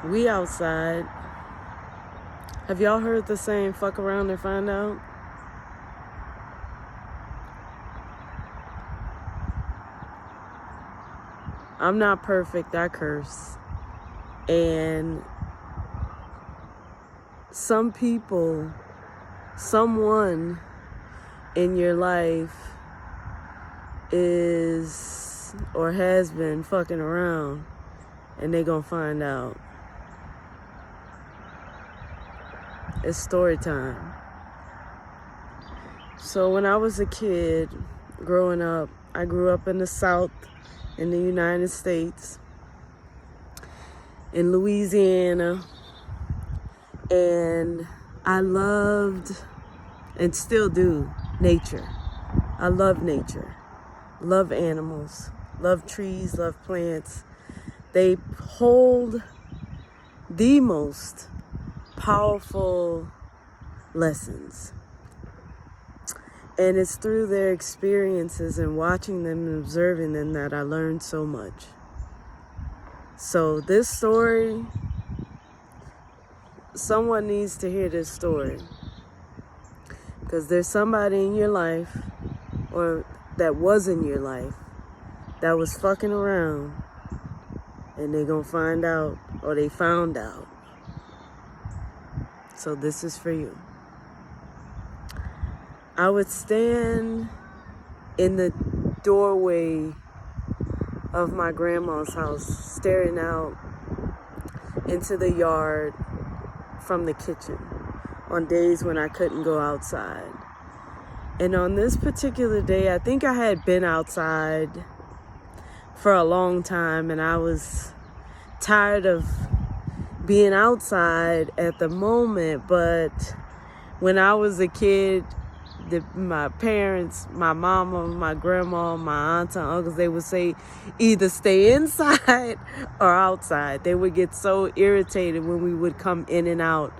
We outside. Have y'all heard the saying, fuck around and find out? I'm not perfect, I curse. And some people, someone in your life is or has been fucking around, and they gonna find out. It's story time. So when I was a kid, growing up, I grew up in the South in the United States, in Louisiana, and I loved, and still do, nature. I love nature, love animals, love trees, love plants. They hold the most powerful lessons. And it's through their experiences and watching them and observing them that I learned so much. So this story, someone needs to hear this story. Because there's somebody in your life, or that was in your life, that was fucking around, and they gonna find out, or they found out. So this is for you. I would stand in the doorway of my grandma's house, staring out into the yard from the kitchen on days when I couldn't go outside. And on this particular day, I think I had been outside for a long time, and I was tired of being outside at the moment. But when I was a kid, my parents, my mama, my grandma, my aunts and uncles, they would say either stay inside or outside. They would get so irritated when we would come in and out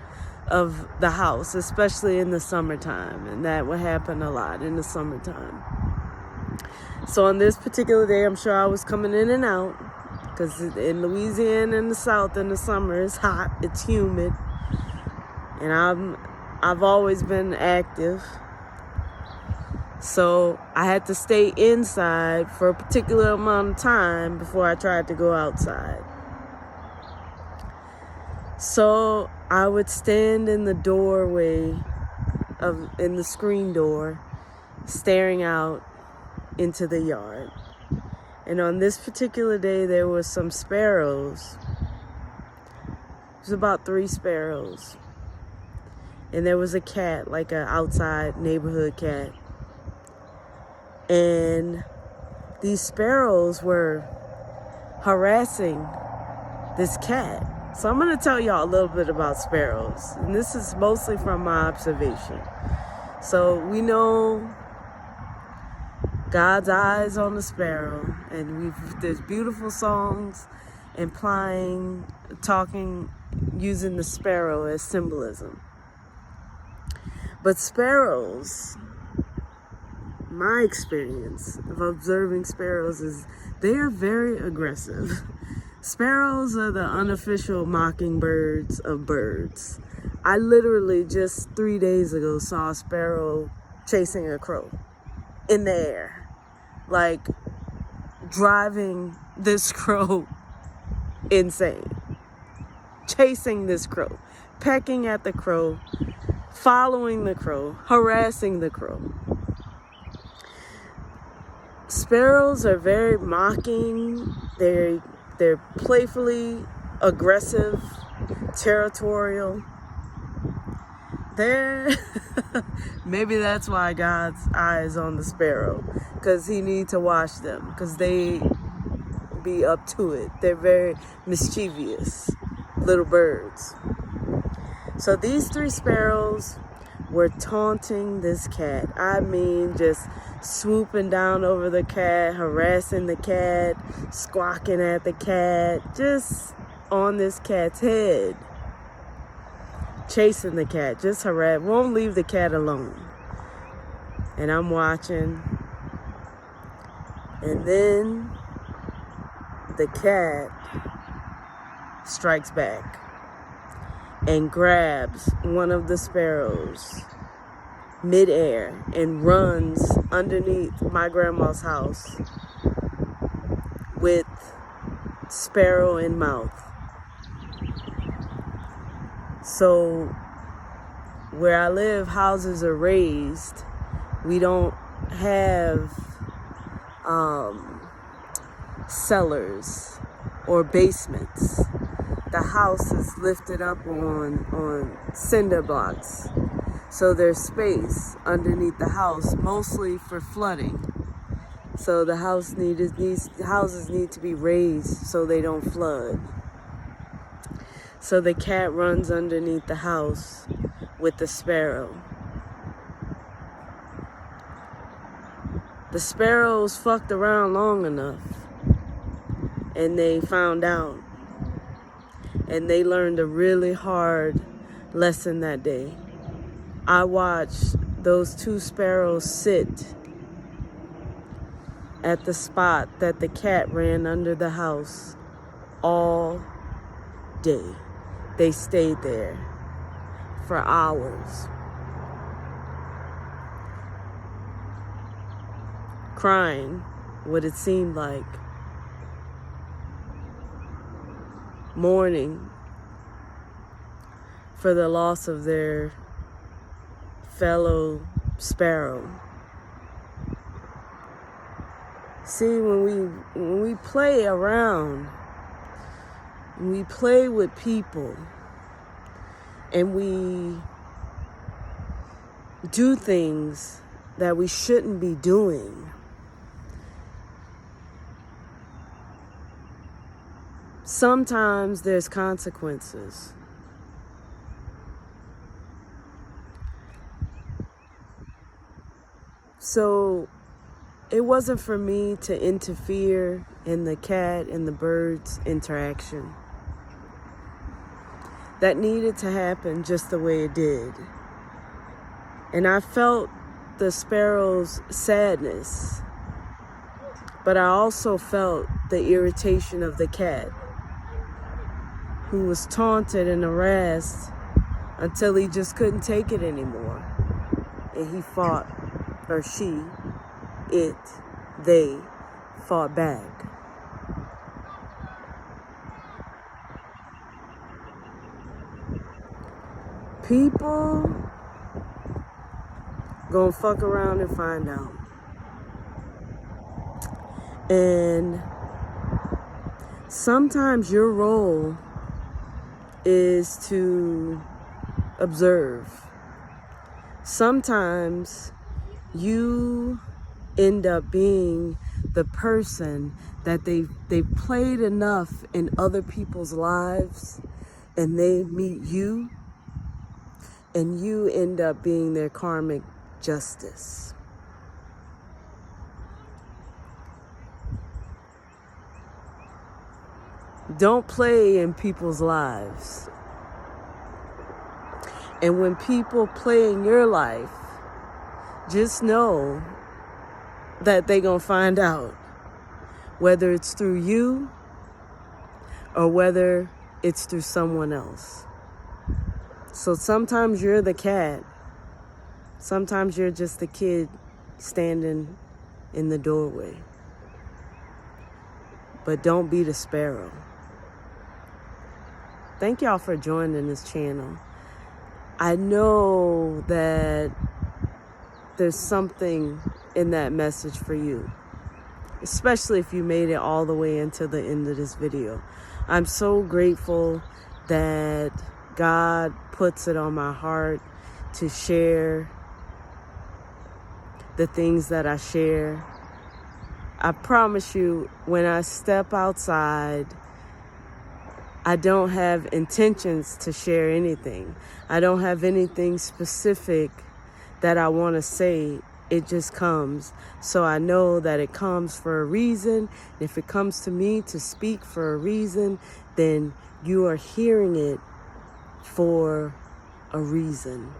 of the house, especially in the summertime. And that would happen a lot in the summertime. So on this particular day, I'm sure I was coming in and out, because in Louisiana in the South in the summer, it's hot, it's humid. And I've always been active. So I had to stay inside for a particular amount of time before I tried to go outside. So I would stand in the doorway in the screen door, staring out into the yard. And on this particular day, there were some sparrows. It was about 3 sparrows. And there was a cat, like an outside neighborhood cat. And these sparrows were harassing this cat. So I'm going to tell y'all a little bit about sparrows. And this is mostly from my observation. So we know God's eyes on the sparrow. And there's beautiful songs using the sparrow as symbolism. But sparrows, my experience of observing sparrows is they are very aggressive. Sparrows are the unofficial mockingbirds of birds. I literally just 3 days ago saw a sparrow chasing a crow in the air, like driving this crow insane, chasing this crow, pecking at the crow, following the crow, harassing the crow. Sparrows are very mocking. They're playfully aggressive, territorial. Maybe that's why God's eye is on the sparrow, because he needs to watch them, because they be up to it. They're very mischievous little birds. So these 3 sparrows were taunting this cat. I mean, just swooping down over the cat, harassing the cat, squawking at the cat, just on this cat's head, chasing the cat, just won't leave the cat alone. And I'm watching, and then the cat strikes back and grabs one of the sparrows midair and runs underneath my grandma's house with sparrow in mouth. So where I live, houses are raised. We don't have cellars or basements. The house is lifted up on cinder blocks. So there's space underneath the house, mostly for flooding. So the houses need to be raised so they don't flood. So the cat runs underneath the house with the sparrow. The sparrows fucked around long enough, and they found out. And they learned a really hard lesson that day. I watched those two sparrows sit at the spot that the cat ran under the house all day. They stayed there for hours, crying what it seemed like, mourning for the loss of their fellow sparrow. See, when we play around, when we play with people, and we do things that we shouldn't be doing, sometimes there's consequences. So it wasn't for me to interfere in the cat and the bird's interaction. That needed to happen just the way it did. And I felt the sparrow's sadness, but I also felt the irritation of the cat, who was taunted and harassed until he just couldn't take it anymore. And he fought, or she, it, they fought back. People gonna fuck around and find out. And sometimes your role is to observe. Sometimes you end up being the person that they've played enough in other people's lives, and they meet you, and you end up being their karmic justice. Don't play in people's lives. And when people play in your life, just know that they're going to find out, whether it's through you or whether it's through someone else. So sometimes you're the cat. Sometimes you're just the kid standing in the doorway. But don't be the sparrow. Thank y'all for joining this channel. I know that there's something in that message for you, especially if you made it all the way into the end of this video. I'm so grateful that God puts it on my heart to share the things that I share. I promise you, when I step outside, I don't have intentions to share anything. I don't have anything specific that I want to say. It just comes. So I know that it comes for a reason. If it comes to me to speak for a reason, then you are hearing it for a reason.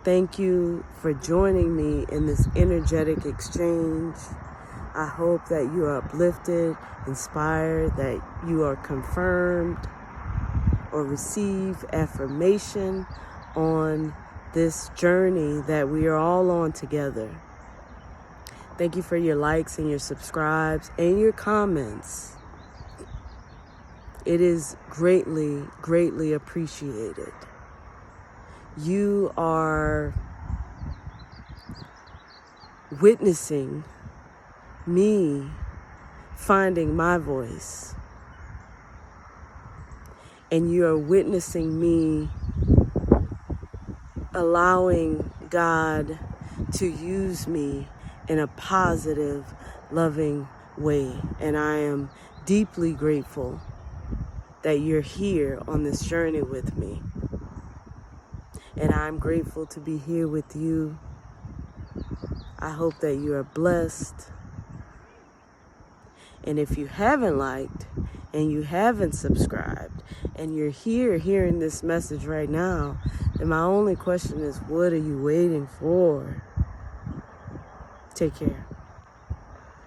Thank you for joining me in this energetic exchange. I hope that you are uplifted, inspired, that you are confirmed or receive affirmation on this journey that we are all on together. Thank you for your likes and your subscribes and your comments. It is greatly, greatly appreciated. You are witnessing me finding my voice. And you are witnessing me allowing God to use me in a positive, loving way. And I am deeply grateful that you're here on this journey with me. And I'm grateful to be here with you. I hope that you are blessed. And if you haven't liked and you haven't subscribed and you're here hearing this message right now, then my only question is, what are you waiting for? Take care.